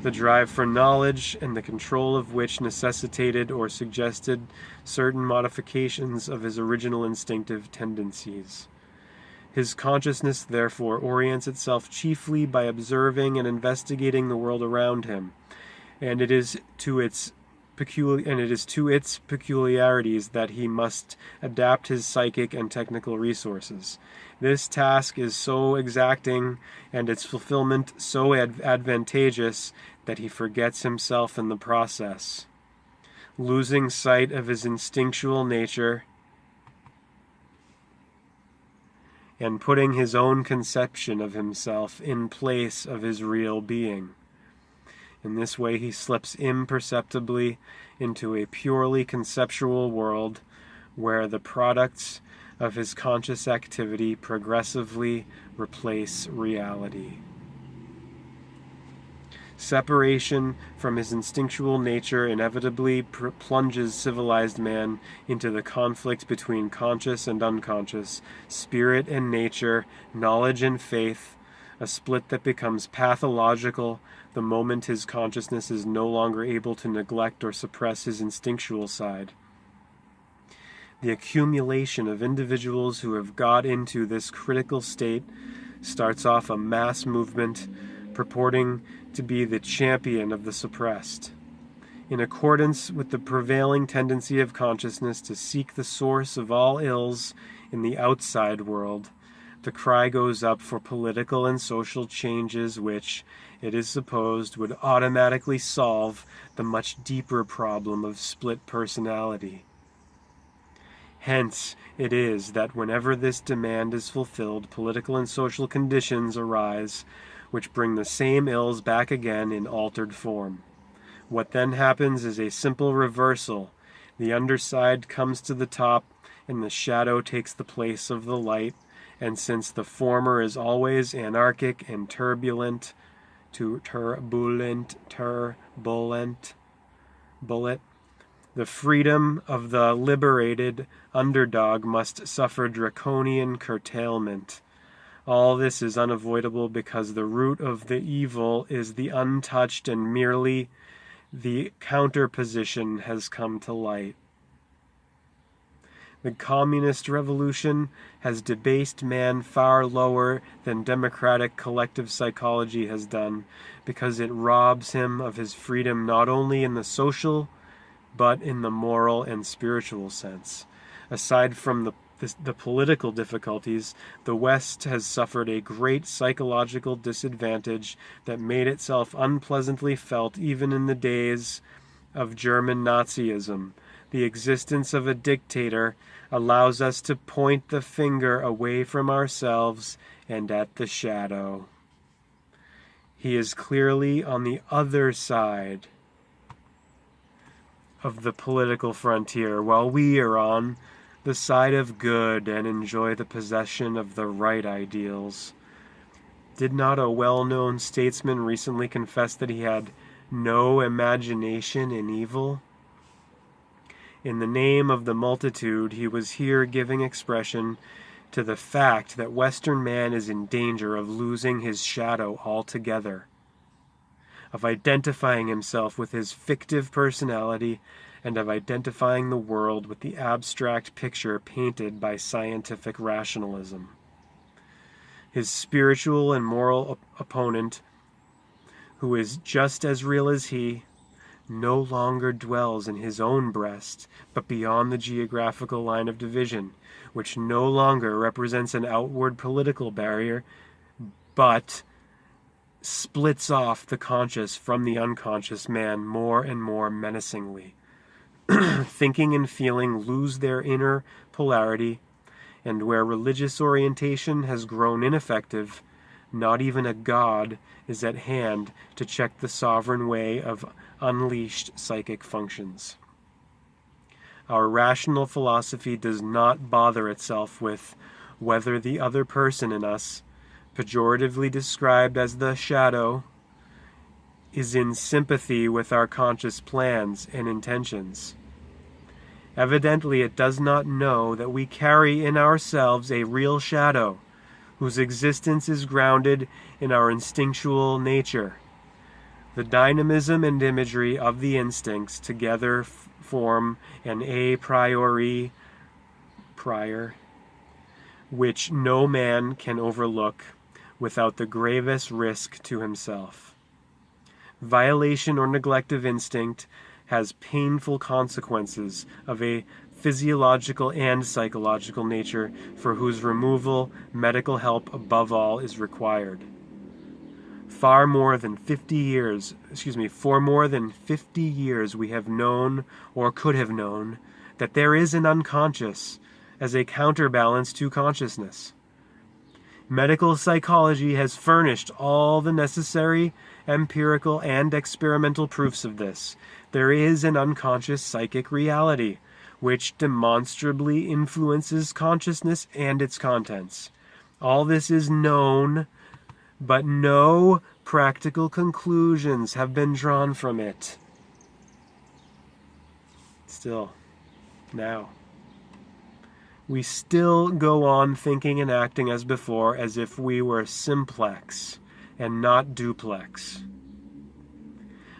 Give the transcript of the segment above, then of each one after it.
the drive for knowledge and the control of which necessitated or suggested certain modifications of his original instinctive tendencies. His consciousness, therefore, orients itself chiefly by observing and investigating the world around him, and it is to its peculiarities that he must adapt his psychic and technical resources. This task is so exacting and its fulfillment so advantageous that he forgets himself in the process, losing sight of his instinctual nature and putting his own conception of himself in place of his real being. In this way he slips imperceptibly into a purely conceptual world where the products of his conscious activity progressively replace reality. Separation from his instinctual nature inevitably plunges civilized man into the conflict between conscious and unconscious, spirit and nature, knowledge and faith, a split that becomes pathological the moment his consciousness is no longer able to neglect or suppress his instinctual side. The accumulation of individuals who have got into this critical state starts off a mass movement purporting to be the champion of the suppressed. In accordance with the prevailing tendency of consciousness to seek the source of all ills in the outside world, the cry goes up for political and social changes which, it is supposed, would automatically solve the much deeper problem of split personality. Hence it is that whenever this demand is fulfilled, political and social conditions arise which bring the same ills back again in altered form. What then happens is a simple reversal. The underside comes to the top, and the shadow takes the place of the light, and since the former is always anarchic and turbulent, the freedom of the liberated underdog must suffer draconian curtailment. All this is unavoidable because the root of the evil is the untouched and merely the counterposition has come to light. The communist revolution has debased man far lower than democratic collective psychology has done, because it robs him of his freedom not only in the social, but in the moral and spiritual sense. Aside from the political difficulties, the West has suffered a great psychological disadvantage that made itself unpleasantly felt even in the days of German Nazism. The existence of a dictator allows us to point the finger away from ourselves and at the shadow. He is clearly on the other side of the political frontier, while we are on the side of good and enjoy the possession of the right ideals. Did not a well-known statesman recently confess that he had no imagination in evil? In the name of the multitude, he was here giving expression to the fact that Western man is in danger of losing his shadow altogether, of identifying himself with his fictive personality, and of identifying the world with the abstract picture painted by scientific rationalism. His spiritual and moral opponent, who is just as real as he, no longer dwells in his own breast, but beyond the geographical line of division, which no longer represents an outward political barrier, but splits off the conscious from the unconscious man more and more menacingly. Thinking and feeling lose their inner polarity, and where religious orientation has grown ineffective, not even a god is at hand to check the sovereign way of unleashed psychic functions. Our rational philosophy does not bother itself with whether the other person in us, pejoratively described as the shadow, is in sympathy with our conscious plans and intentions. Evidently, it does not know that we carry in ourselves a real shadow, whose existence is grounded in our instinctual nature. The dynamism and imagery of the instincts together form an a priori prior, which no man can overlook without the gravest risk to himself. Violation or neglect of instinct has painful consequences of a physiological and psychological nature for whose removal medical help above all is required. For more than 50 years we have known, or could have known, that there is an unconscious as a counterbalance to consciousness. Medical psychology has furnished all the necessary empirical and experimental proofs of this. There is an unconscious psychic reality, which demonstrably influences consciousness and its contents. All this is known, but no practical conclusions have been drawn from it. Still, now, we still go on thinking and acting as before, as if we were simplex and not duplex.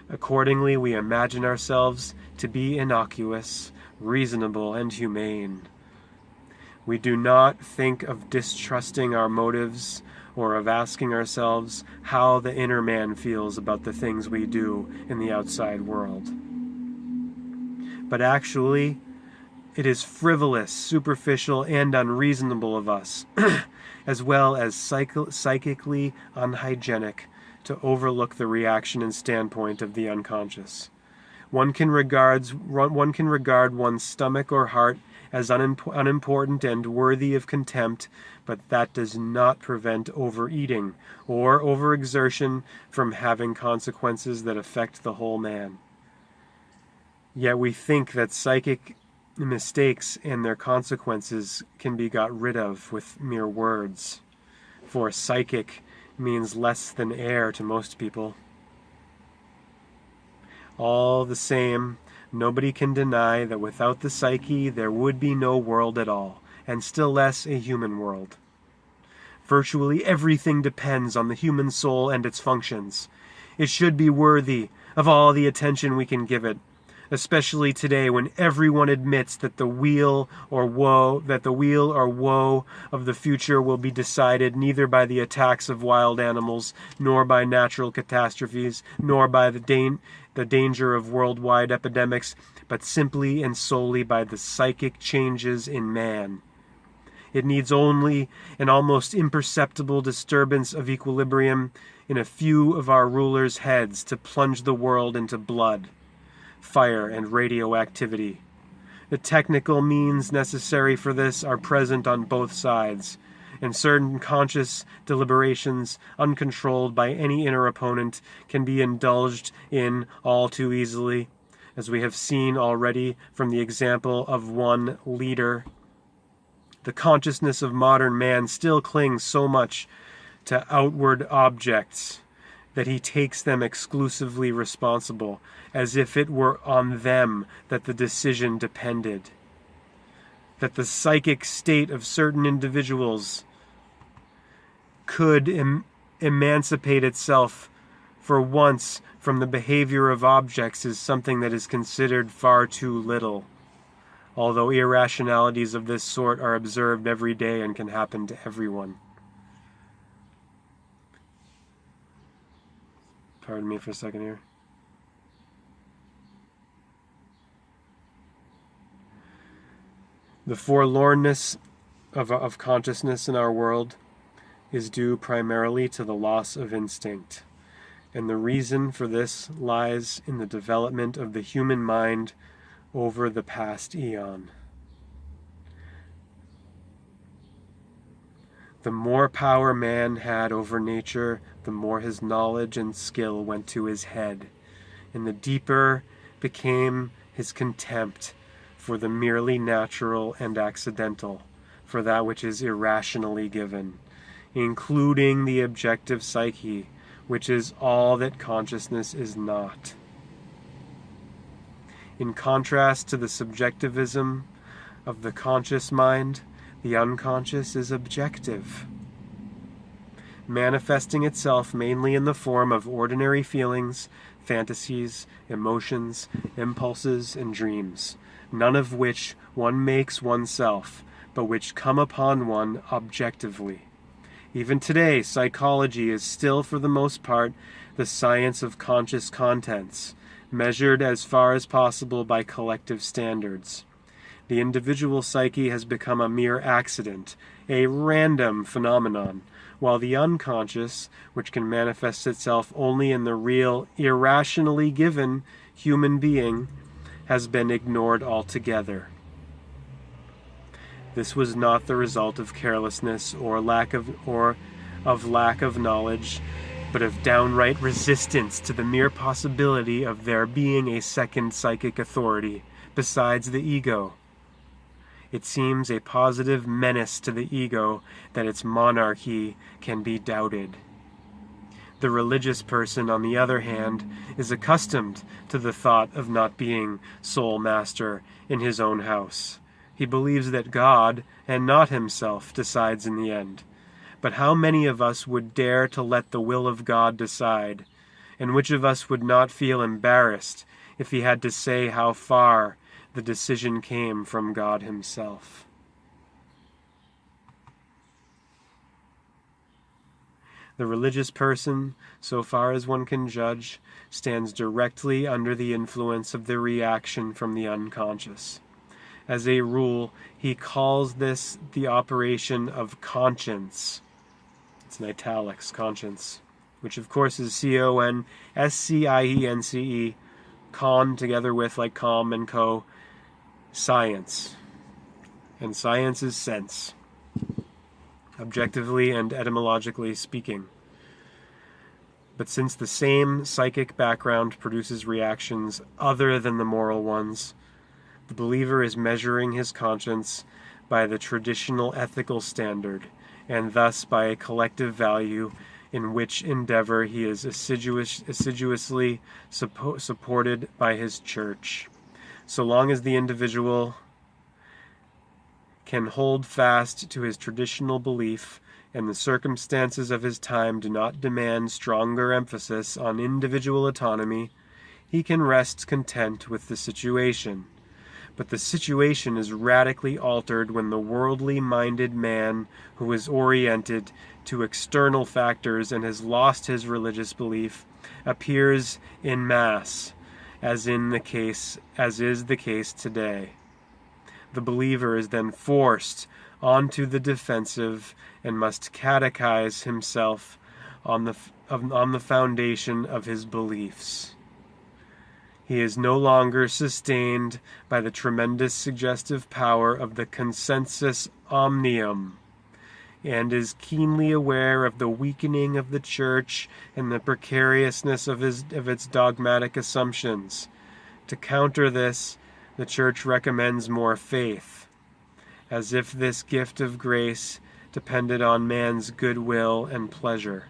Accordingly, we imagine ourselves to be innocuous, reasonable, and humane. We do not think of distrusting our motives or of asking ourselves how the inner man feels about the things we do in the outside world. But actually, it is frivolous, superficial, and unreasonable of us, as well as psychically unhygienic, to overlook the reaction and standpoint of the unconscious. One can regard one's stomach or heart as unimportant and worthy of contempt, but that does not prevent overeating or overexertion from having consequences that affect the whole man. Yet we think that psychic mistakes and their consequences can be got rid of with mere words, for psychic means less than air to most people. All the same, nobody can deny that without the psyche there would be no world at all, and still less a human world. Virtually everything depends on the human soul and its functions. It should be worthy of all the attention we can give it, especially today when everyone admits that the weal or woe of the future will be decided neither by the attacks of wild animals, nor by natural catastrophes, nor by the danger of worldwide epidemics, but simply and solely by the psychic changes in man. It needs only an almost imperceptible disturbance of equilibrium in a few of our rulers' heads to plunge the world into blood, fire, and radioactivity. The technical means necessary for this are present on both sides, and certain conscious deliberations, uncontrolled by any inner opponent, can be indulged in all too easily, as we have seen already from the example of one leader. The consciousness of modern man still clings so much to outward objects that he takes them exclusively responsible, as if it were on them that the decision depended. That the psychic state of certain individuals could emancipate itself for once from the behavior of objects is something that is considered far too little, although irrationalities of this sort are observed every day and can happen to everyone. Pardon me for a second here. The forlornness of consciousness in our world is due primarily to the loss of instinct, and the reason for this lies in the development of the human mind over the past eon. The more power man had over nature, the more his knowledge and skill went to his head, and the deeper became his contempt for the merely natural and accidental, for that which is irrationally given, including the objective psyche, which is all that consciousness is not. In contrast to the subjectivism of the conscious mind, the unconscious is objective. manifesting itself mainly in the form of ordinary feelings, fantasies, emotions, impulses, and dreams, none of which one makes oneself, but which come upon one objectively. Even today, psychology is still, for the most part, the science of conscious contents, measured as far as possible by collective standards. The individual psyche has become a mere accident, a random phenomenon, while the unconscious, which can manifest itself only in the real, irrationally given human being, has been ignored altogether. This was not the result of carelessness or lack of knowledge, but of downright resistance to the mere possibility of there being a second psychic authority besides the ego. It seems a positive menace to the ego that its monarchy can be doubted. The religious person, on the other hand, is accustomed to the thought of not being sole master in his own house. He believes that God, and not himself, decides in the end. But how many of us would dare to let the will of God decide? And which of us would not feel embarrassed if he had to say how far the decision came from God himself? The religious person, so far as one can judge, stands directly under the influence of the reaction from the unconscious. As a rule, he calls this the operation of conscience. It's in italics, conscience, which of course is C-O-N-S-C-I-E-N-C-E, con together with, like com and co, science. And science is sense, objectively and etymologically speaking. But since the same psychic background produces reactions other than the moral ones, the believer is measuring his conscience by the traditional ethical standard, and thus by a collective value in which endeavor he is assiduously supported by his church. So long as the individual can hold fast to his traditional belief, and the circumstances of his time do not demand stronger emphasis on individual autonomy, he can rest content with the situation. But the situation is radically altered when the worldly-minded man who is oriented to external factors and has lost his religious belief appears in mass, as is the case today. The believer is then forced onto the defensive and must catechize himself on the foundation of his beliefs. He is no longer sustained by the tremendous suggestive power of the consensus omnium, and is keenly aware of the weakening of the church and the precariousness of its dogmatic assumptions. To counter this, the church recommends more faith, as if this gift of grace depended on man's goodwill and pleasure.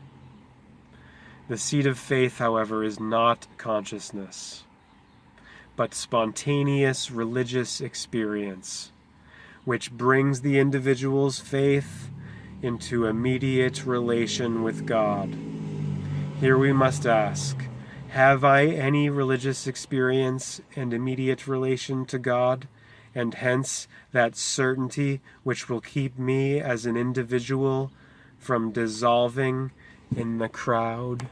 The seat of faith, however, is not consciousness, but spontaneous religious experience, which brings the individual's faith into immediate relation with God. Here we must ask, have I any religious experience and immediate relation to God, and hence that certainty which will keep me as an individual from dissolving in the crowd?